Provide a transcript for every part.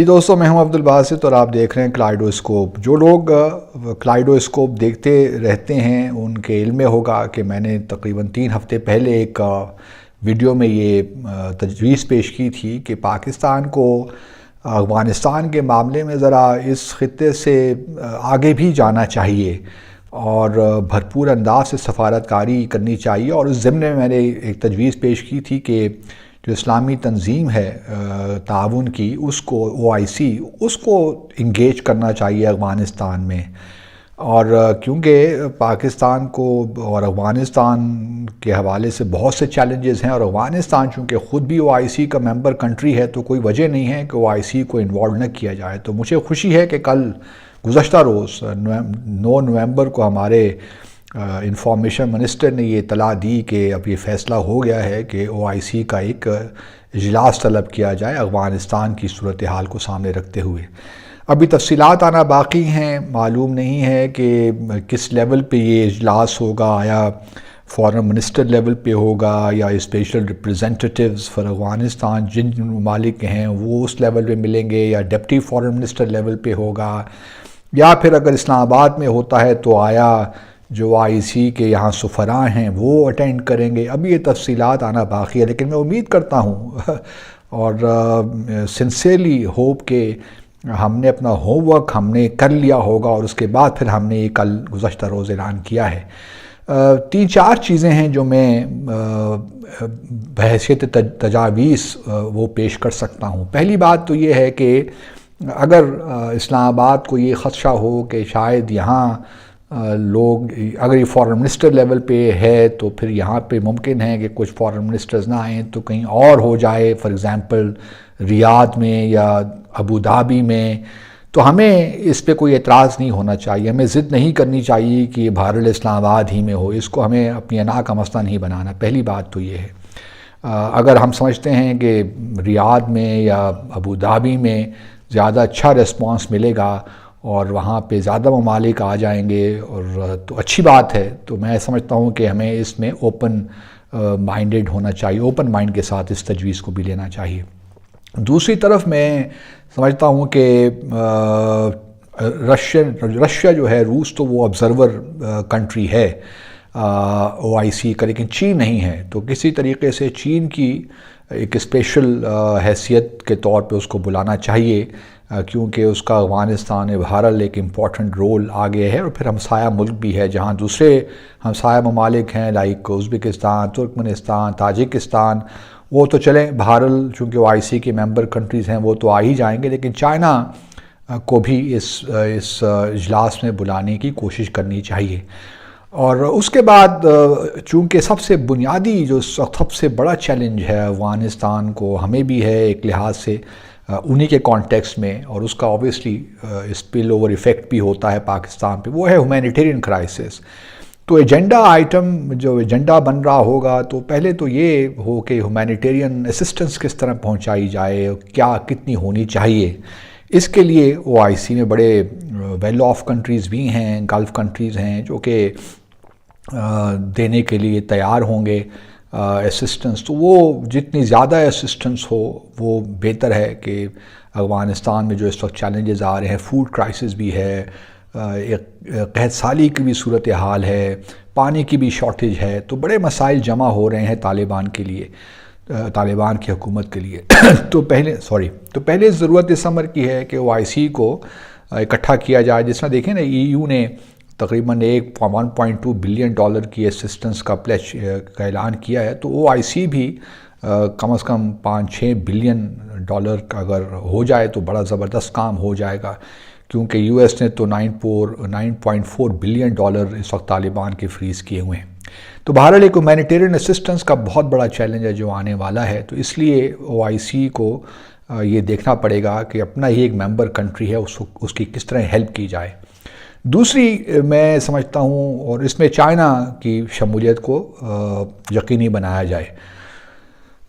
جی دوستوں، میں ہوں عبدالباسط اور آپ دیکھ رہے ہیں کلائیڈوسکوپ۔ جو لوگ کلائیڈوسکوپ دیکھتے رہتے ہیں ان کے علم میں ہوگا کہ میں نے تقریباً 3 ہفتے پہلے ایک ویڈیو میں یہ تجویز پیش کی تھی کہ پاکستان کو افغانستان کے معاملے میں ذرا اس خطے سے آگے بھی جانا چاہیے اور بھرپور انداز سے سفارتکاری کرنی چاہیے، اور اس ضمن میں نے ایک تجویز پیش کی تھی کہ جو اسلامی تنظیم ہے تعاون کی، اس کو OIC اس کو انگیج کرنا چاہیے افغانستان میں۔ اور کیونکہ پاکستان کو اور افغانستان کے حوالے سے بہت سے چیلنجز ہیں، اور افغانستان چونکہ خود بھی OIC کا ممبر کنٹری ہے تو کوئی وجہ نہیں ہے کہ OIC کو انوالو نہ کیا جائے۔ تو مجھے خوشی ہے کہ کل گزشتہ روز 9 نومبر کو ہمارے انفارمیشن منسٹر نے یہ اطلاع دی کہ اب یہ فیصلہ ہو گیا ہے کہ OIC کا ایک اجلاس طلب کیا جائے افغانستان کی صورتحال کو سامنے رکھتے ہوئے۔ ابھی تفصیلات آنا باقی ہیں، معلوم نہیں ہے کہ کس لیول پہ یہ اجلاس ہوگا، یا فارن منسٹر لیول پہ ہوگا یا اسپیشل ریپریزنٹیٹیوز فار افغانستان جن ممالک ہیں وہ اس لیول پہ ملیں گے، یا ڈپٹی فارن منسٹر لیول پہ ہوگا، یا پھر اگر اسلام آباد میں ہوتا ہے تو آیا جو OIC کے یہاں سفراء ہیں وہ اٹینڈ کریں گے۔ ابھی یہ تفصیلات آنا باقی ہے، لیکن میں امید کرتا ہوں اور سنسیئرلی ہوپ کہ ہم نے اپنا ہوم ورک ہم نے کر لیا ہوگا، اور اس کے بعد پھر ہم نے یہ کل گزشتہ روز اعلان کیا ہے۔ 3-4 چیزیں ہیں جو میں بحیثیت تجاویز وہ پیش کر سکتا ہوں۔ پہلی بات تو یہ ہے کہ اگر اسلام آباد کو یہ خدشہ ہو کہ شاید یہاں لوگ، اگر یہ فارن منسٹر لیول پہ ہے تو پھر یہاں پہ ممکن ہے کہ کچھ فارن منسٹرز نہ آئیں تو کہیں اور ہو جائے، فار ایگزامپل ریاض میں یا ابو دھابی میں، تو ہمیں اس پہ کوئی اعتراض نہیں ہونا چاہیے، ہمیں ضد نہیں کرنی چاہیے کہ یہ بہر الاسلام آباد ہی میں ہو، اس کو ہمیں اپنی انا کا مسئلہ نہیں بنانا۔ پہلی بات تو یہ ہے، اگر ہم سمجھتے ہیں کہ ریاض میں یا ابو دھابی میں زیادہ اچھا ریسپانس ملے گا اور وہاں پہ زیادہ ممالک آ جائیں گے اور تو اچھی بات ہے، تو میں سمجھتا ہوں کہ ہمیں اس میں اوپن مائنڈڈ ہونا چاہیے، اوپن مائنڈ کے ساتھ اس تجویز کو بھی لینا چاہیے۔ دوسری طرف میں سمجھتا ہوں کہ رشیا جو ہے، روس تو وہ آبزرور کنٹری ہے OIC کا، لیکن چین نہیں ہے، تو کسی طریقے سے چین کی ایک اسپیشل حیثیت کے طور پہ اس کو بلانا چاہیے، کیونکہ اس کا افغانستان بہرحال ایک امپورٹنٹ رول آگے ہے، اور پھر ہمسایہ ملک بھی ہے جہاں دوسرے ہمسایہ ممالک ہیں لائک ازبکستان، ترکمنستان، تاجکستان، وہ تو چلیں بہرحال چونکہ OIC کے ممبر کنٹریز ہیں وہ تو آ ہی جائیں گے، لیکن چائنا کو بھی اس اجلاس میں بلانے کی کوشش کرنی چاہیے۔ اور اس کے بعد چونکہ سب سے بنیادی جو سب سے بڑا چیلنج ہے افغانستان کو، ہمیں بھی ہے ایک لحاظ سے انہی کے کانٹیکسٹ میں، اور اس کا اوبویسلی اسپل اوور ایفیکٹ بھی ہوتا ہے پاکستان پہ، وہ ہے ہیومینیٹیرین کرائسس۔ تو جو ایجنڈا بن رہا ہوگا تو پہلے تو یہ ہو کہ ہیومینیٹیرین اسسٹنس کس طرح پہنچائی جائے، کتنی ہونی چاہیے۔ اس کے لیے OIC میں بڑے ویل آف کنٹریز بھی ہیں، گلف کنٹریز ہیں جو کہ دینے کے لیے تیار ہوں گے اسسٹنس، تو وہ جتنی زیادہ اسسٹنس ہو وہ بہتر ہے کہ افغانستان میں جو اس وقت چیلنجز آ رہے ہیں، فوڈ کرائسس بھی ہے، قحط سالی کی بھی صورتحال ہے، پانی کی بھی شارٹیج ہے، تو بڑے مسائل جمع ہو رہے ہیں طالبان کے لیے، طالبان کی حکومت کے لیے۔ تو پہلے ضرورت اس امر کی ہے کہ OIC کو اکٹھا کیا جائے، جس میں دیکھیں نا EU نے تقریباً $1.2 بلین کی اسسٹنس کا پلیج کا اعلان کیا ہے، تو OIC بھی کم از کم $5-6 بلین اگر ہو جائے تو بڑا زبردست کام ہو جائے گا، کیونکہ US نے تو $9.4 بلین اس وقت طالبان کے فریز کیے ہوئے ہیں۔ تو بہرحال ایک ہیومینیٹیرین اسسٹنس کا بہت بڑا چیلنج ہے جو آنے والا ہے، تو اس لیے OIC کو یہ دیکھنا پڑے گا کہ اپنا ہی ایک ممبر کنٹری ہے اس کی کس طرح ہیلپ کی جائے۔ دوسری میں سمجھتا ہوں، اور اس میں چائنا کی شمولیت کو یقینی بنایا جائے۔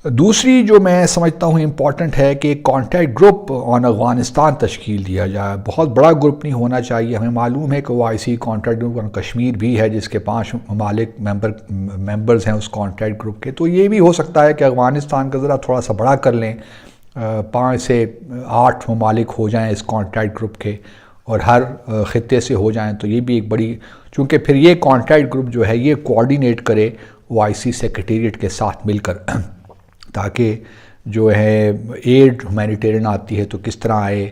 دوسری جو میں سمجھتا ہوں امپورٹنٹ ہے کہ ایک کانٹیکٹ گروپ آن افغانستان تشکیل دیا جائے، بہت بڑا گروپ نہیں ہونا چاہیے۔ ہمیں معلوم ہے کہ OIC contact group on Kashmir بھی ہے جس کے 5 ممالک ممبرز ہیں اس کانٹیکٹ گروپ کے، تو یہ بھی ہو سکتا ہے کہ افغانستان کا ذرا تھوڑا سا بڑا کر لیں 5 سے 8 ممالک ہو جائیں اس کانٹیکٹ گروپ کے اور ہر خطے سے ہو جائیں تو یہ بھی ایک بڑی، چونکہ پھر یہ کانٹیکٹ گروپ جو ہے یہ کوآرڈینیٹ کرے OIC سیکریٹریٹ کے ساتھ مل کر، تاکہ جو ہے ایڈ ہیومینیٹیرین آتی ہے تو کس طرح آئے،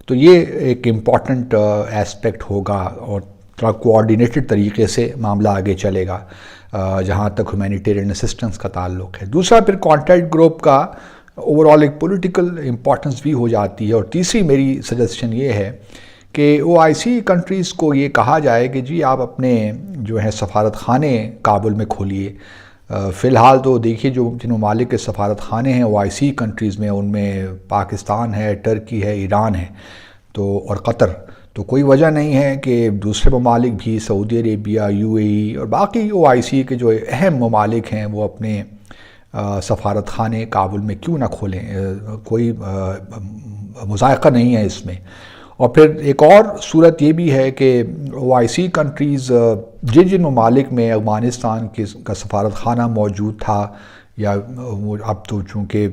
تو یہ ایک امپورٹنٹ ایسپیکٹ ہوگا اور تھوڑا کوآرڈینیٹڈ طریقے سے معاملہ آگے چلے گا جہاں تک ہیومینیٹیرین اسسٹنس کا تعلق ہے۔ دوسرا پھر کانٹیکٹ گروپ کا اوور آل ایک پولیٹیکل امپورٹنس بھی ہو جاتی ہے، اور تیسری میری سجیشن یہ ہے کہ OIC کنٹریز کو یہ کہا جائے کہ جی آپ اپنے جو ہے سفارت خانے کابل میں کھولیے۔ فی الحال تو دیکھیے جو جن ممالک کے سفارت خانے ہیں OIC کنٹریز میں، ان میں پاکستان ہے، ٹرکی ہے، ایران ہے اور قطر، تو کوئی وجہ نہیں ہے کہ دوسرے ممالک بھی سعودی عربیہ، UAE اور باقی OIC کے جو اہم ممالک ہیں وہ اپنے سفارت خانے کابل میں کیوں نہ کھولیں، کوئی مذائقہ نہیں ہے اس میں۔ اور پھر ایک اور صورت یہ بھی ہے کہ OIC کنٹریز جن ممالک میں افغانستان کا سفارت خانہ موجود تھا، یا اب تو چونکہ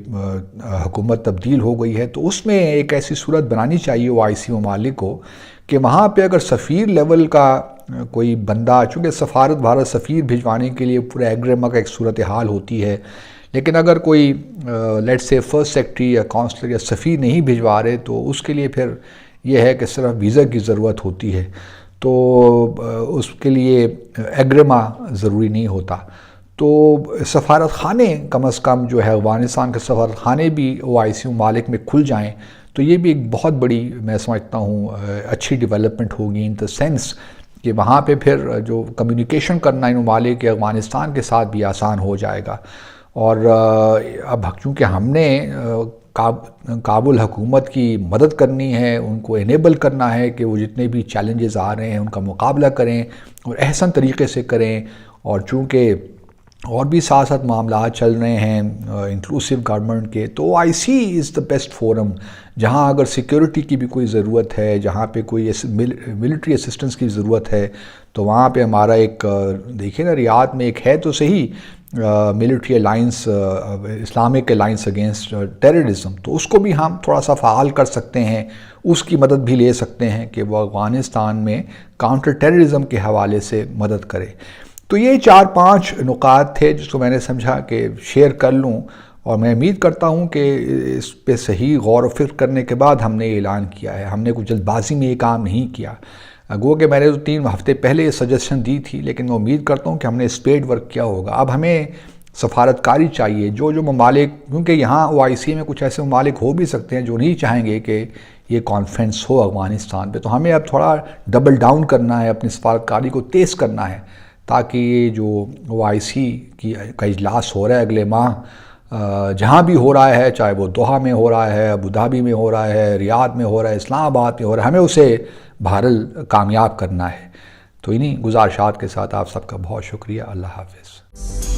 حکومت تبدیل ہو گئی ہے، تو اس میں ایک ایسی صورت بنانی چاہیے OIC ممالک کو کہ وہاں پہ اگر سفیر لیول کا کوئی بندہ، چونکہ سفارت بھارت سفیر بھجوانے کے لیے پورے ایگریما کا ایک صورتحال ہوتی ہے، لیکن اگر کوئی لیٹ سے فرسٹ سیکرٹری یا کونسلر یا سفیر نہیں بھجوا رہے تو اس کے لیے پھر یہ ہے کہ صرف ویزا کی ضرورت ہوتی ہے، تو اس کے لیے ایگریما ضروری نہیں ہوتا۔ تو سفارت خانے کم از کم جو ہے افغانستان کے سفارت خانے بھی OIC ممالک میں کھل جائیں تو یہ بھی ایک بہت بڑی، میں سمجھتا ہوں اچھی ڈیولپمنٹ ہوگی، ان دا سینس کہ وہاں پہ پھر جو کمیونیکیشن کرنا ان ممالک کے افغانستان کے ساتھ بھی آسان ہو جائے گا۔ اور اب چونکہ ہم نے کابل حکومت کی مدد کرنی ہے، ان کو انیبل کرنا ہے کہ وہ جتنے بھی چیلنجز آ رہے ہیں ان کا مقابلہ کریں اور احسن طریقے سے کریں، اور چونکہ اور بھی ساتھ ساتھ معاملات چل رہے ہیں انکلوسیو گورنمنٹ کے، تو OIC is the best forum جہاں اگر سیکیورٹی کی بھی کوئی ضرورت ہے، جہاں پہ کوئی ملٹری اسسٹنس کی ضرورت ہے تو وہاں پہ ہمارا ایک دیکھیں نا ریاض میں ایک ہے تو صحیح military alliance, Islamic alliance against terrorism, تو اس کو بھی ہم تھوڑا سا فعال کر سکتے ہیں، اس کی مدد بھی لے سکتے ہیں کہ وہ افغانستان میں کاؤنٹر ٹیررزم کے حوالے سے مدد کرے۔ تو یہ 4-5 نکات تھے جس کو میں نے سمجھا کہ شیئر کر لوں، اور میں امید کرتا ہوں کہ اس پہ صحیح غور و فکر کرنے کے بعد ہم نے یہ اعلان کیا ہے، ہم نے کچھ جلد بازی میں یہ کام نہیں کیا۔ گو کہ میں نے 3 ہفتے پہلے یہ سجیشن دی تھی، لیکن میں امید کرتا ہوں کہ ہم نے اسپیڈ ورک کیا ہوگا۔ اب ہمیں سفارتکاری چاہیے، جو ممالک، کیونکہ یہاں OIC میں کچھ ایسے ممالک ہو بھی سکتے ہیں جو نہیں چاہیں گے کہ یہ کانفرنس ہو افغانستان پہ، تو ہمیں اب تھوڑا ڈبل ڈاؤن کرنا ہے، اپنی سفارتکاری کو تیز کرنا ہے، تاکہ یہ جو OIC کا اجلاس ہو رہا ہے اگلے ماہ جہاں بھی ہو رہا ہے، چاہے وہ دوحہ میں ہو رہا ہے، ابوظہبی میں ہو رہا ہے، ریاض میں ہو رہا ہے، اسلام آباد میں ہو رہا ہے، ہمیں اسے بہرحال کامیاب کرنا ہے۔ تو انہی گزارشات کے ساتھ آپ سب کا بہت شکریہ۔ اللہ حافظ۔